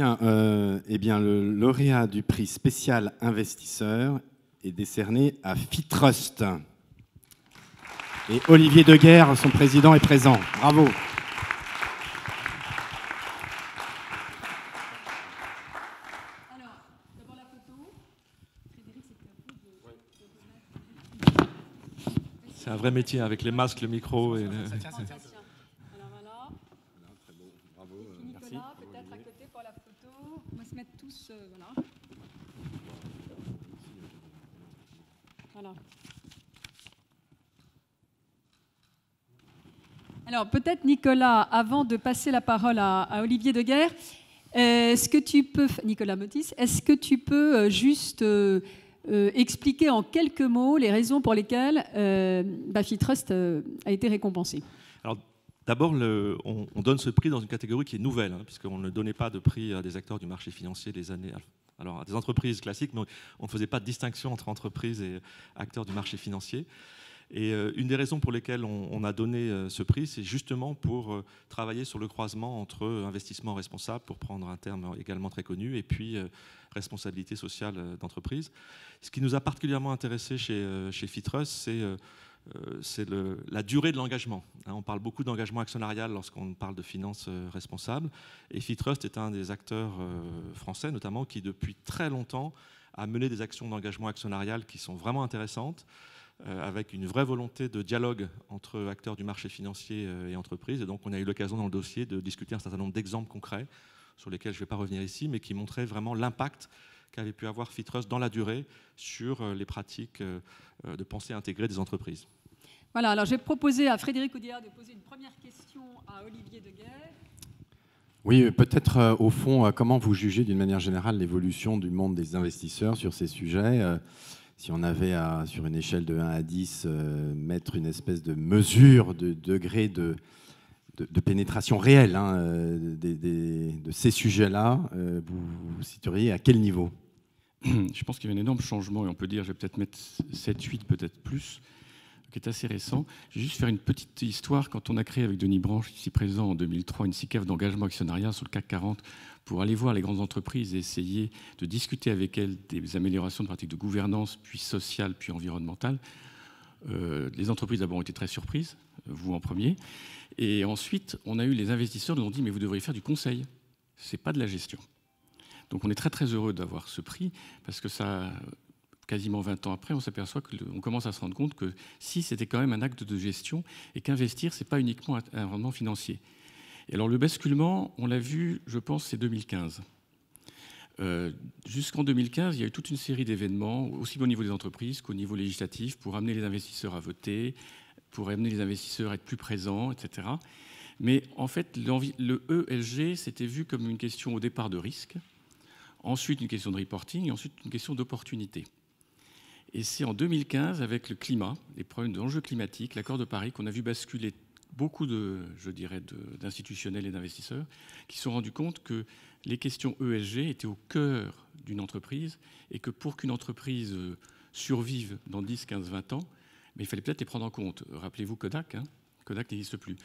Bien, le lauréat du prix spécial investisseur est décerné à Fitrust. Et Olivier Deguerre, son président, est présent. Bravo. Alors, d'abord la photo. Frédéric, c'était un peu de... C'est un vrai métier avec les masques, le micro et le... Alors voilà. Très beau, bravo. Nicolas, peut-être à côté pour la photo. On va se mettre tous, voilà. Voilà. Alors peut-être Nicolas, avant de passer la parole à Olivier Deguerre, est-ce que tu peux, Nicolas Motis, est-ce que tu peux juste expliquer en quelques mots les raisons pour lesquelles Fitrust a été récompensé? Alors, d'abord, on donne ce prix dans une catégorie qui est nouvelle, puisqu'on ne donnait pas de prix à des acteurs du marché financier des années... Alors, à des entreprises classiques, mais on ne faisait pas de distinction entre entreprises et acteurs du marché financier. Et une des raisons pour lesquelles on a donné ce prix, c'est justement pour travailler sur le croisement entre investissement responsable, pour prendre un terme également très connu, et puis responsabilité sociale d'entreprise. Ce qui nous a particulièrement intéressé chez Fitrust, c'est la durée de l'engagement. On parle beaucoup d'engagement actionnarial lorsqu'on parle de finances responsables. Et Fitrust est un des acteurs français, notamment, qui depuis très longtemps a mené des actions d'engagement actionnarial qui sont vraiment intéressantes, avec une vraie volonté de dialogue entre acteurs du marché financier et entreprises. Et donc on a eu l'occasion dans le dossier de discuter un certain nombre d'exemples concrets sur lesquels je ne vais pas revenir ici, mais qui montraient vraiment l'impact qu'avait pu avoir Fitrust dans la durée sur les pratiques de pensée intégrée des entreprises. Voilà, alors je vais proposer à Frédéric Oudéa de poser une première question à Olivier Deguerre. Oui, peut-être au fond, comment vous jugez d'une manière générale l'évolution du monde des investisseurs sur ces sujets ? Si on avait sur une échelle de 1 à 10, mettre une espèce de mesure de degré de pénétration réelle de ces sujets-là, vous situeriez à quel niveau ? Je pense qu'il y a un énorme changement, et on peut dire, je vais peut-être mettre 7, 8, peut-être plus, qui est assez récent. Je vais juste faire une petite histoire. Quand on a créé avec Denis Branche, ici présent en 2003, une SICAV d'engagement actionnariat sur le CAC 40, pour aller voir les grandes entreprises et essayer de discuter avec elles des améliorations de pratiques de gouvernance, puis sociales, puis environnementales. Les entreprises d'abord ont été très surprises, vous en premier. Et ensuite, on a eu les investisseurs qui nous ont dit « mais vous devriez faire du conseil, ce n'est pas de la gestion ». Donc on est très très heureux d'avoir ce prix, parce que ça, quasiment 20 ans après, on s'aperçoit qu'on commence à se rendre compte que si c'était quand même un acte de gestion, et qu'investir, ce n'est pas uniquement un rendement financier. Et alors le basculement, on l'a vu, je pense, c'est 2015. Jusqu'en 2015, il y a eu toute une série d'événements, aussi bien au niveau des entreprises qu'au niveau législatif, pour amener les investisseurs à voter, pour amener les investisseurs à être plus présents, etc. Mais en fait, le ESG, c'était vu comme une question au départ de risque, ensuite une question de reporting, et ensuite une question d'opportunité. Et c'est en 2015, avec le climat, les problèmes d'enjeux climatiques, l'accord de Paris, qu'on a vu basculer beaucoup d'institutionnels et d'investisseurs qui se sont rendus compte que les questions ESG étaient au cœur d'une entreprise et que pour qu'une entreprise survive dans 10, 15, 20 ans, mais il fallait peut-être les prendre en compte. Rappelez-vous Kodak, Kodak n'existe plus.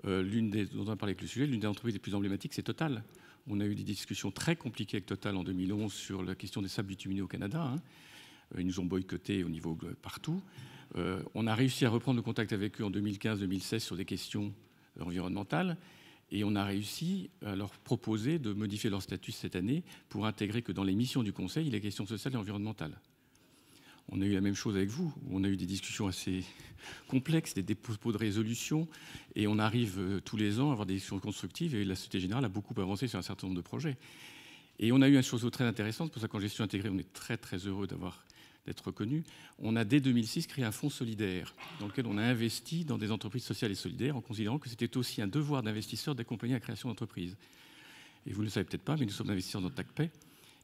Dont on a parlé avec le sujet, l'une des entreprises les plus emblématiques, c'est Total. On a eu des discussions très compliquées avec Total en 2011 sur la question des sables bitumineux au Canada. Ils nous ont boycottés au niveau partout. On a réussi à reprendre le contact avec eux en 2015-2016 sur des questions environnementales. Et on a réussi à leur proposer de modifier leur statut cette année pour intégrer que dans les missions du Conseil, les questions sociales et environnementales. On a eu la même chose avec vous. On a eu des discussions assez complexes, des dépôts de résolution. Et on arrive tous les ans à avoir des discussions constructives. Et la Société Générale a beaucoup avancé sur un certain nombre de projets. Et on a eu une chose très intéressante. Pour ça, qu'en gestion intégrée, on est très, très heureux d'être reconnu. On a, dès 2006, créé un fonds solidaire dans lequel on a investi dans des entreprises sociales et solidaires en considérant que c'était aussi un devoir d'investisseur d'accompagner la création d'entreprises. Et vous ne le savez peut-être pas, mais nous sommes investisseurs dans TACPay,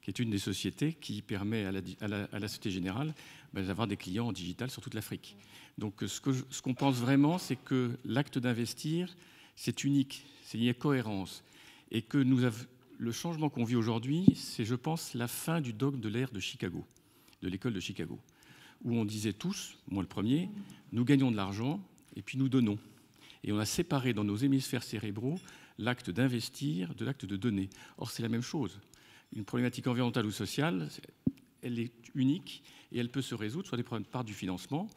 qui est une des sociétés qui permet à la Société Générale d'avoir des clients en digital sur toute l'Afrique. Donc ce qu'on pense vraiment, c'est que l'acte d'investir, c'est unique, il y a cohérence. Et que le changement qu'on vit aujourd'hui, c'est, je pense, la fin du dogme de l'ère de Chicago, de l'école de Chicago, où on disait tous, moi le premier, nous gagnons de l'argent et puis nous donnons. Et on a séparé dans nos hémisphères cérébraux l'acte d'investir de l'acte de donner. Or, c'est la même chose. Une problématique environnementale ou sociale, elle est unique et elle peut se résoudre soit par du financement,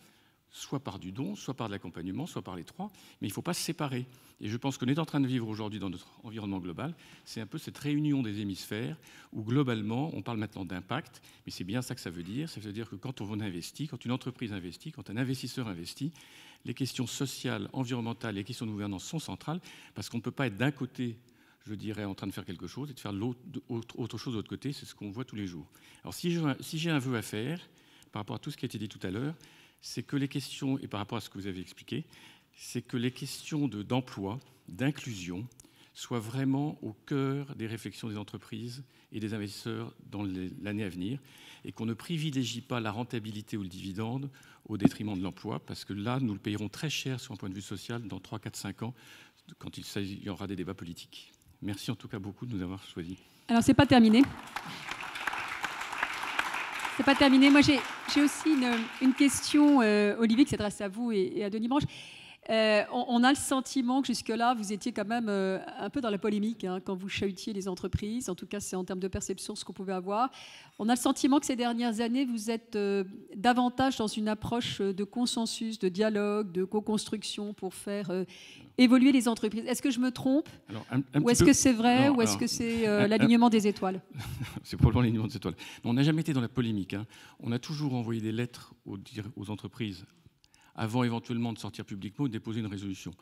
soit par du don, soit par de l'accompagnement, soit par les trois, mais il ne faut pas se séparer. Et je pense qu'on est en train de vivre aujourd'hui dans notre environnement global, c'est un peu cette réunion des hémisphères où globalement, on parle maintenant d'impact, mais c'est bien ça que ça veut dire. Ça veut dire que quand on investit, quand une entreprise investit, quand un investisseur investit, les questions sociales, environnementales, les questions de gouvernance sont centrales, parce qu'on ne peut pas être d'un côté, je dirais, en train de faire quelque chose et de faire autre chose de l'autre côté, c'est ce qu'on voit tous les jours. Alors si j'ai un vœu à faire, par rapport à tout ce qui a été dit tout à l'heure, c'est que les questions, et par rapport à ce que vous avez expliqué, c'est que les questions d'emploi, d'inclusion, soient vraiment au cœur des réflexions des entreprises et des investisseurs dans l'année à venir, et qu'on ne privilégie pas la rentabilité ou le dividende au détriment de l'emploi, parce que là, nous le payerons très cher sur un point de vue social dans 3, 4, 5 ans, quand il y aura des débats politiques. Merci en tout cas beaucoup de nous avoir choisis. Alors, c'est pas terminé. C'est pas terminé. Moi, j'ai aussi une question, Olivier, qui s'adresse à vous et à Denis Branche. On a le sentiment que jusque-là, vous étiez quand même un peu dans la polémique hein, quand vous chahutiez les entreprises. En tout cas, c'est en termes de perception ce qu'on pouvait avoir. On a le sentiment que ces dernières années, vous êtes davantage dans une approche de consensus, de dialogue, de co-construction pour faire évoluer les entreprises. Est-ce que je me trompe? Alors, ou est-ce que c'est vrai? Ou est-ce que c'est l'alignement des étoiles? C'est probablement l'alignement des étoiles. On n'a jamais été dans la polémique. Hein. On a toujours envoyé des lettres aux entreprises avant éventuellement de sortir publiquement ou de déposer une résolution.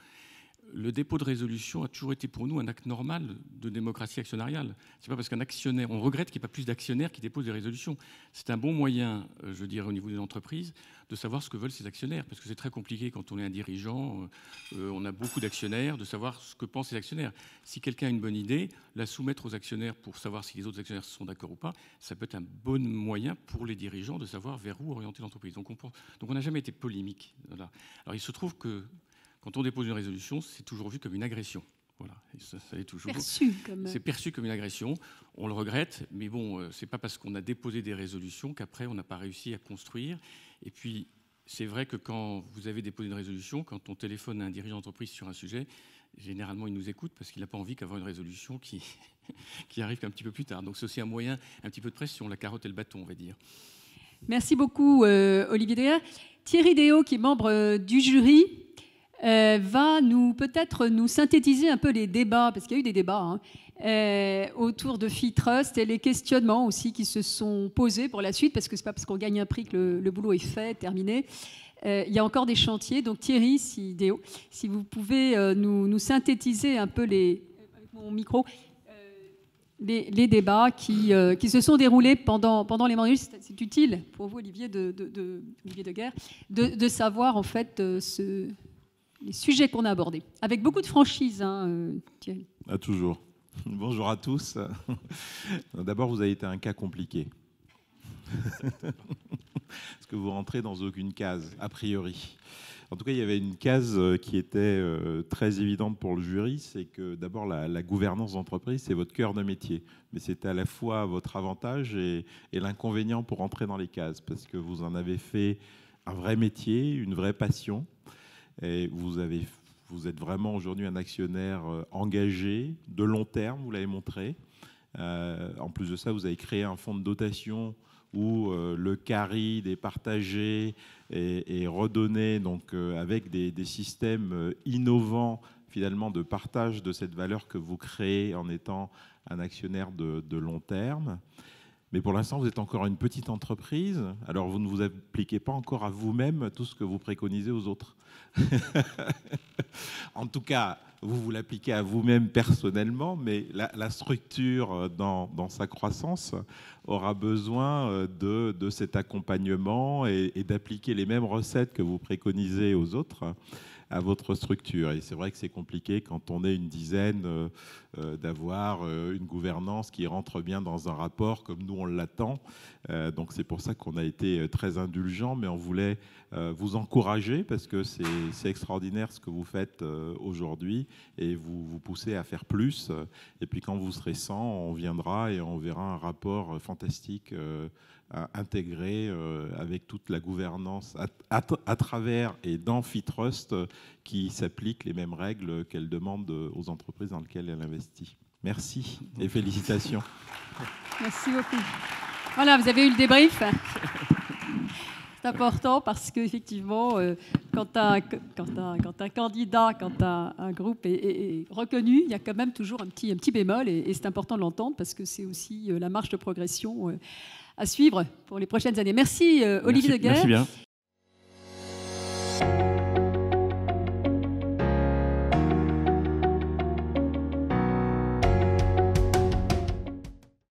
Le dépôt de résolution a toujours été pour nous un acte normal de démocratie actionnariale. Ce n'est pas parce qu'un actionnaire, on regrette qu'il n'y ait pas plus d'actionnaires qui déposent des résolutions. C'est un bon moyen, je dirais, au niveau des entreprises, de savoir ce que veulent ces actionnaires. Parce que c'est très compliqué quand on est un dirigeant, on a beaucoup d'actionnaires, de savoir ce que pensent les actionnaires. Si quelqu'un a une bonne idée, la soumettre aux actionnaires pour savoir si les autres actionnaires sont d'accord ou pas, ça peut être un bon moyen pour les dirigeants de savoir vers où orienter l'entreprise. Donc on n'a jamais été polémique. Voilà. Alors il se trouve que quand on dépose une résolution, c'est toujours vu comme une agression. Voilà. Et ça est toujours c'est perçu comme une agression. On le regrette, mais bon, c'est pas parce qu'on a déposé des résolutions qu'après on n'a pas réussi à construire. Et puis, c'est vrai que quand vous avez déposé une résolution, quand on téléphone à un dirigeant d'entreprise sur un sujet, généralement il nous écoute parce qu'il n'a pas envie qu'avoir une résolution qui arrive qu'un petit peu plus tard. Donc c'est aussi un moyen, un petit peu de pression, la carotte et le bâton, on va dire. Merci beaucoup, Olivier Deher. Thierry Déaut, qui est membre du jury, va peut-être nous synthétiser un peu les débats, parce qu'il y a eu des débats autour de FeeTrust et les questionnements aussi qui se sont posés pour la suite, parce que ce n'est pas parce qu'on gagne un prix que le boulot est fait, terminé. Il y a encore des chantiers. Donc Thierry, Déaut, si vous pouvez nous synthétiser un peu avec mon micro, les débats qui se sont déroulés pendant les mandats. C'est utile pour vous, Olivier Deher, de savoir en fait les sujets qu'on a abordés. Avec beaucoup de franchise, Thierry. Ah, toujours. Bonjour à tous. D'abord, vous avez été un cas compliqué. Parce que vous rentrez dans aucune case, a priori. En tout cas, il y avait une case qui était très évidente pour le jury, c'est que d'abord, la gouvernance d'entreprise, c'est votre cœur de métier. Mais c'est à la fois votre avantage et l'inconvénient pour rentrer dans les cases, parce que vous en avez fait un vrai métier, une vraie passion. Et vous êtes vraiment aujourd'hui un actionnaire engagé, de long terme, vous l'avez montré. En plus de ça, vous avez créé un fonds de dotation où le carry est partagé et redonné donc, avec des systèmes innovants finalement de partage de cette valeur que vous créez en étant un actionnaire de long terme. Mais pour l'instant, vous êtes encore une petite entreprise, alors vous ne vous appliquez pas encore à vous-même tout ce que vous préconisez aux autres. En tout cas, vous l'appliquez à vous-même personnellement, mais la structure dans sa croissance aura besoin de cet accompagnement et d'appliquer les mêmes recettes que vous préconisez aux autres à votre structure. Et c'est vrai que c'est compliqué quand on est une dizaine d'avoir une gouvernance qui rentre bien dans un rapport comme nous on l'attend. Donc c'est pour ça qu'on a été très indulgent, mais on voulait vous encourager parce que c'est extraordinaire ce que vous faites aujourd'hui et vous poussez à faire plus. Et puis quand vous serez 100, on viendra et on verra un rapport fantastique intégré avec toute la gouvernance à travers et dans FeeTrust qui s'applique les mêmes règles qu'elle demande aux entreprises dans lesquelles elle investit. Merci et félicitations. Merci beaucoup. Voilà, vous avez eu le débrief. C'est important parce qu'effectivement, quand un candidat, quand un groupe est reconnu, il y a quand même toujours un petit bémol et c'est important de l'entendre parce que c'est aussi la marche de progression à suivre pour les prochaines années. Merci Olivier Deguerre. Merci bien.